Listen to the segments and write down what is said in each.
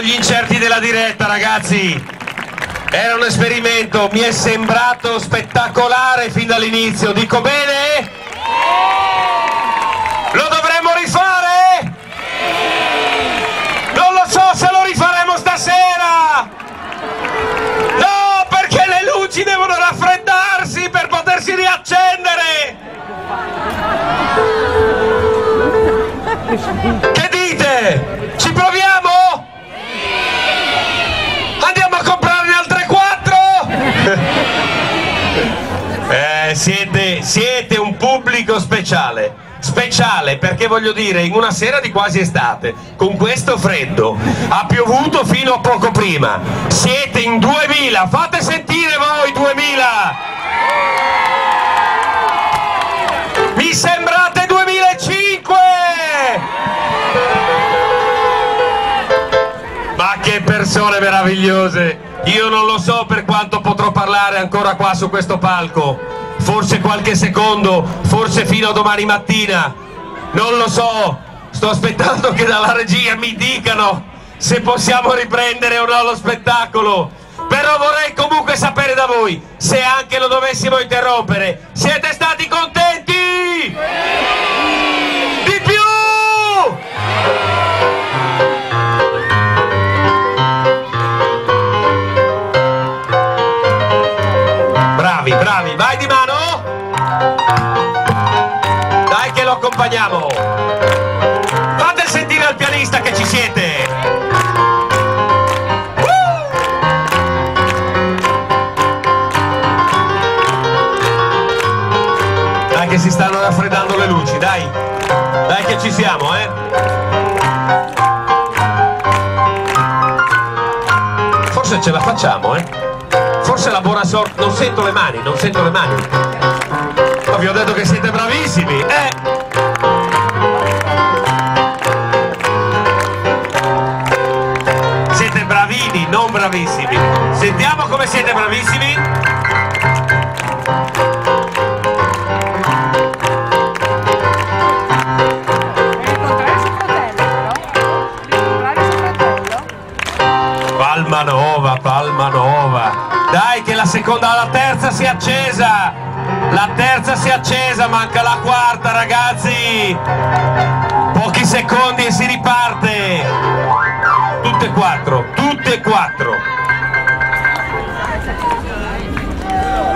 gli incerti della diretta, ragazzi. Era un esperimento, mi è sembrato spettacolare fin dall'inizio. Dico bene? Lo dovremmo rifare? Non lo so se lo rifaremo stasera. No, perché le luci devono raffreddarsi per potersi riaccendere. Che dite? Ci proviamo? Andiamo a comprarne altre 4? Siete un pubblico speciale. Speciale perché voglio dire, in una sera di quasi estate, con questo freddo, ha piovuto fino a poco prima. Siete in 2000, fate sentire voi 2000! Mi sembrate 2005! Ma che persone meravigliose! Io non lo so per quanto potrò parlare ancora qua su questo palco. Forse qualche secondo, forse fino a domani mattina. Non lo so. Sto aspettando che dalla regia mi dicano se possiamo riprendere o no lo spettacolo. Però vorrei comunque sapere da voi, se anche lo dovessimo interrompere, siete stati contenti? Di più! Bravi, vai Di Mano! Dai che lo accompagniamo! Fate sentire al pianista che ci siete! Dai che si stanno raffreddando le luci, dai! Dai che ci siamo, eh! Forse ce la facciamo, eh! Forse la buona sorte... Non sento le mani. Ma vi ho detto che siete bravissimi, Siete bravini, non bravissimi. Sentiamo come siete bravissimi. Palma nova. Dai che la terza si è accesa. La terza si è accesa, manca la quarta, ragazzi. Pochi secondi e si riparte. Tutte e quattro.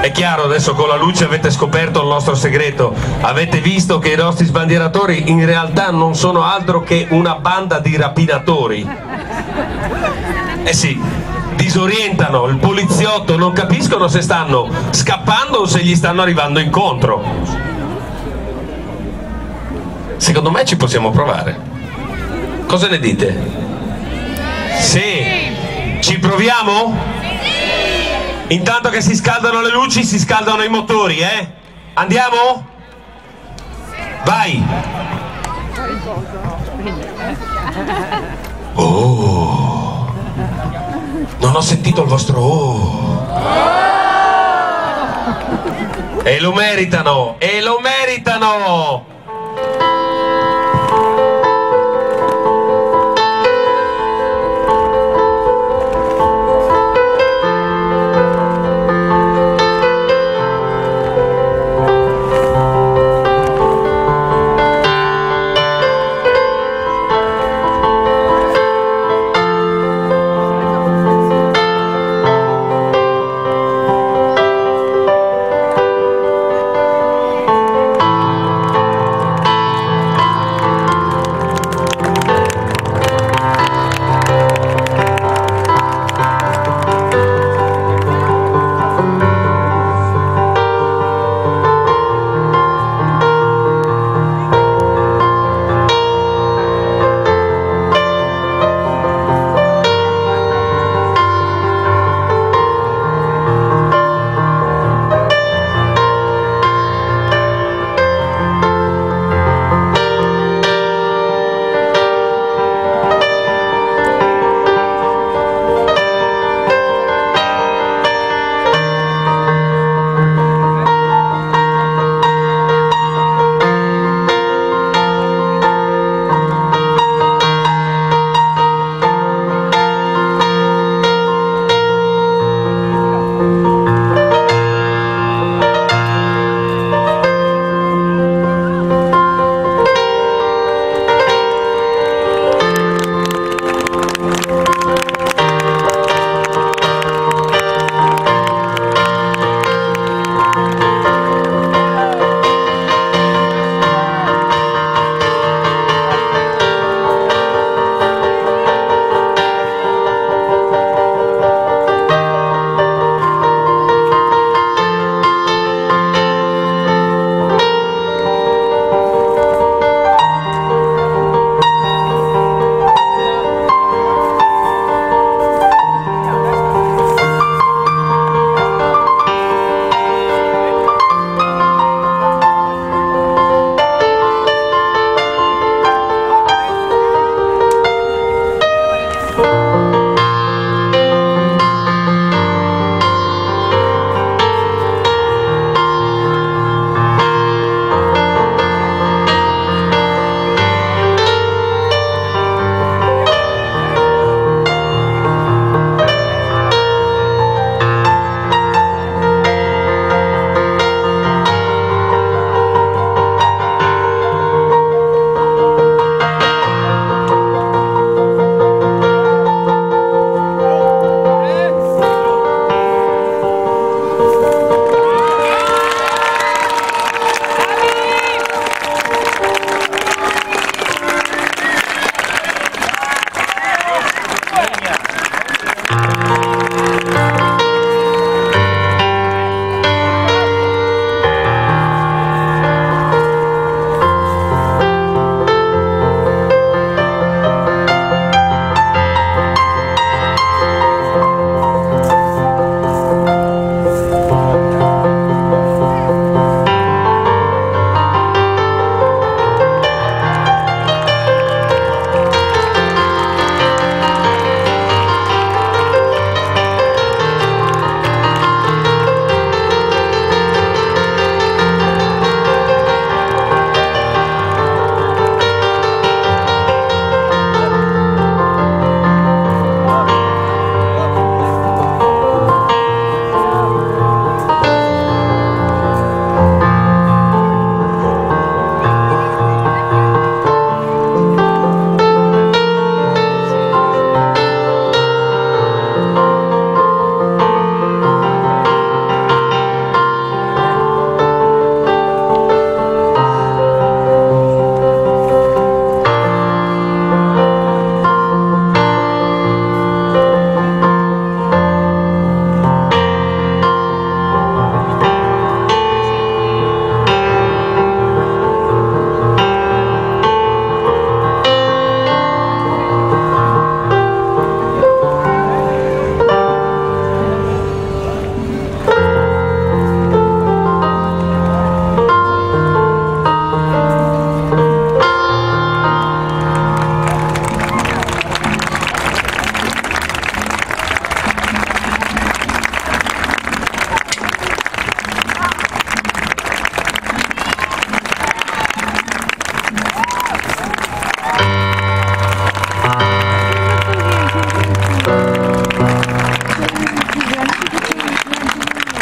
È chiaro, adesso con la luce avete scoperto il nostro segreto. Avete visto che i nostri sbandieratori in realtà non sono altro che una banda di rapinatori. Eh sì, disorientano il poliziotto, non capiscono se stanno scappando o se gli stanno arrivando incontro. Secondo me ci possiamo provare. Cosa ne dite? Sì. Ci proviamo? Intanto che si scaldano le luci, si scaldano i motori, eh? Andiamo? Vai! Oh! Non ho sentito il vostro oh! E lo meritano! E lo meritano!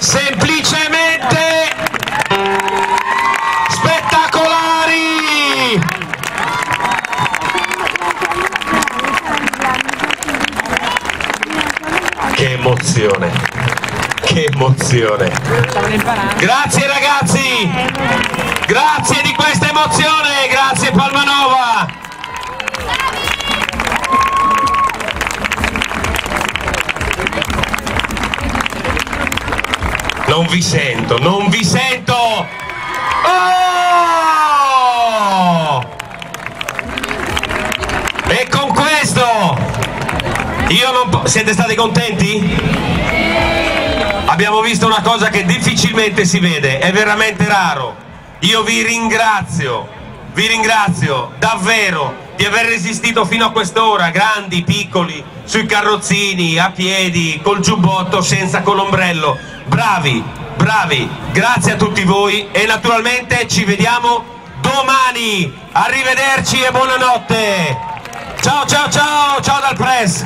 semplicemente spettacolari. Che emozione, che emozione. Grazie ragazzi, grazie di questa emozione, grazie Palmanova. Non vi sento, non vi sento! Oh! E con questo io non siete stati contenti? Abbiamo visto una cosa che difficilmente si vede, è veramente raro. Io vi ringrazio davvero di aver resistito fino a quest'ora, grandi, piccoli, sui carrozzini, a piedi, col giubbotto, senza, con l'ombrello. Bravi, bravi, grazie a tutti voi e naturalmente ci vediamo domani. Arrivederci e buonanotte. Ciao ciao ciao, ciao dal press.